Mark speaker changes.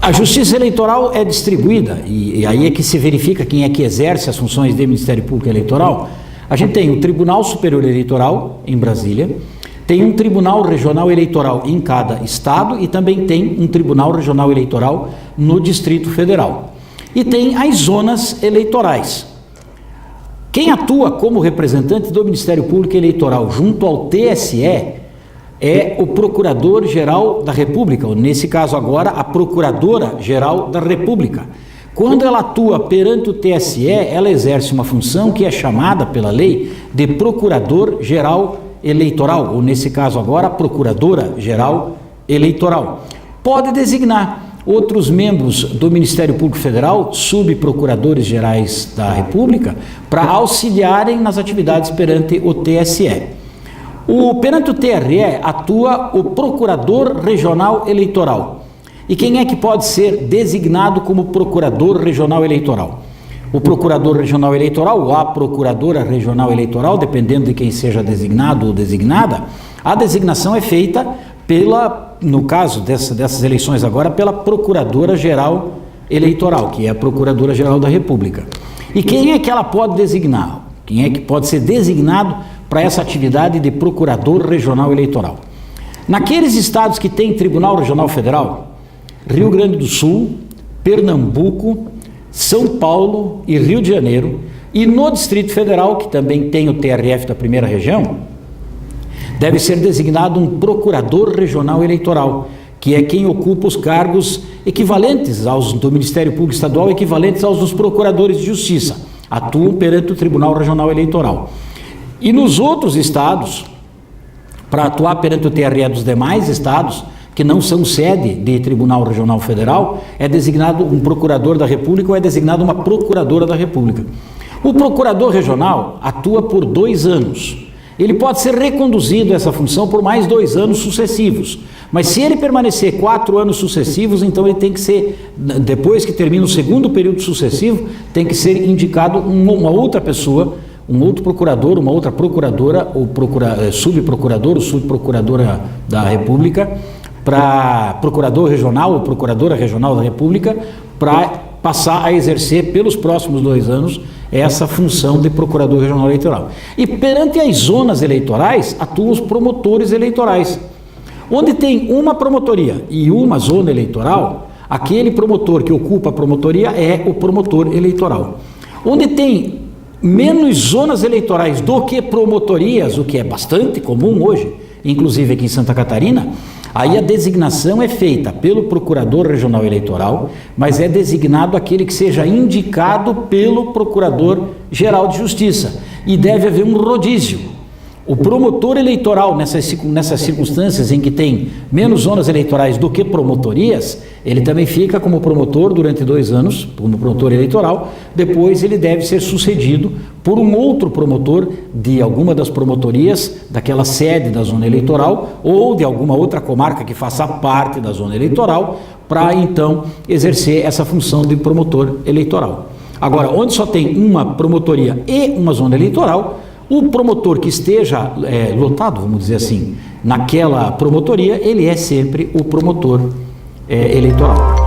Speaker 1: A justiça eleitoral é distribuída, e aí é que se verifica quem é que exerce as funções do Ministério Público Eleitoral. A gente tem o Tribunal Superior Eleitoral, em Brasília, tem um Tribunal Regional Eleitoral em cada estado e também tem um Tribunal Regional Eleitoral no Distrito Federal. E tem as zonas eleitorais. Quem atua como representante do Ministério Público Eleitoral junto ao TSE é o Procurador-Geral da República, ou nesse caso agora, a Procuradora-Geral da República. Quando ela atua perante o TSE, ela exerce uma função que é chamada pela lei de Procurador-Geral Eleitoral, ou nesse caso agora, a Procuradora-Geral Eleitoral. Pode designar outros membros do Ministério Público Federal, subprocuradores gerais da República, para auxiliarem nas atividades perante o TSE. Perante o TRE atua o Procurador Regional Eleitoral. E quem é que pode ser designado como Procurador Regional Eleitoral? O Procurador Regional Eleitoral ou a Procuradora Regional Eleitoral, dependendo de quem seja designado ou designada, a designação é feita no caso dessas eleições agora, pela Procuradora-Geral Eleitoral, que é a Procuradora-Geral da República. E quem é que ela pode designar? Quem é que pode ser designado para essa atividade de Procurador Regional Eleitoral? Naqueles estados que têm Tribunal Regional Federal, Rio Grande do Sul, Pernambuco, São Paulo e Rio de Janeiro, e no Distrito Federal, que também tem o TRF da primeira região, deve ser designado um Procurador Regional Eleitoral, que é quem ocupa os cargos equivalentes aos do Ministério Público Estadual, equivalentes aos dos Procuradores de Justiça, atuam perante o Tribunal Regional Eleitoral. E nos outros estados, para atuar perante o TRE dos demais estados, que não são sede de Tribunal Regional Federal, é designado um Procurador da República ou é designado uma Procuradora da República. O Procurador Regional atua por 2 anos. Ele pode ser reconduzido a essa função por mais 2 anos sucessivos, mas se ele permanecer 4 anos sucessivos, então ele tem que ser, depois que termina o segundo período sucessivo, tem que ser indicado uma outra pessoa, um outro procurador, uma outra procuradora, ou subprocurador ou subprocuradora da República, para procurador regional ou procuradora regional da República, para passar a exercer pelos próximos 2 anos essa função de Procurador Regional Eleitoral. E perante as zonas eleitorais, atuam os promotores eleitorais. Onde tem uma promotoria e uma zona eleitoral, aquele promotor que ocupa a promotoria é o promotor eleitoral. Onde tem menos zonas eleitorais do que promotorias, o que é bastante comum hoje, inclusive aqui em Santa Catarina, aí a designação é feita pelo Procurador Regional Eleitoral, mas é designado aquele que seja indicado pelo Procurador-Geral de Justiça. E deve haver um rodízio. O promotor eleitoral, nessas circunstâncias em que tem menos zonas eleitorais do que promotorias, ele também fica como promotor durante 2 anos, como promotor eleitoral, depois ele deve ser sucedido por um outro promotor de alguma das promotorias daquela sede da zona eleitoral ou de alguma outra comarca que faça parte da zona eleitoral, para então exercer essa função de promotor eleitoral. Agora, onde só tem uma promotoria e uma zona eleitoral, o promotor que esteja lotado, vamos dizer assim, naquela promotoria, ele é sempre o promotor eleitoral.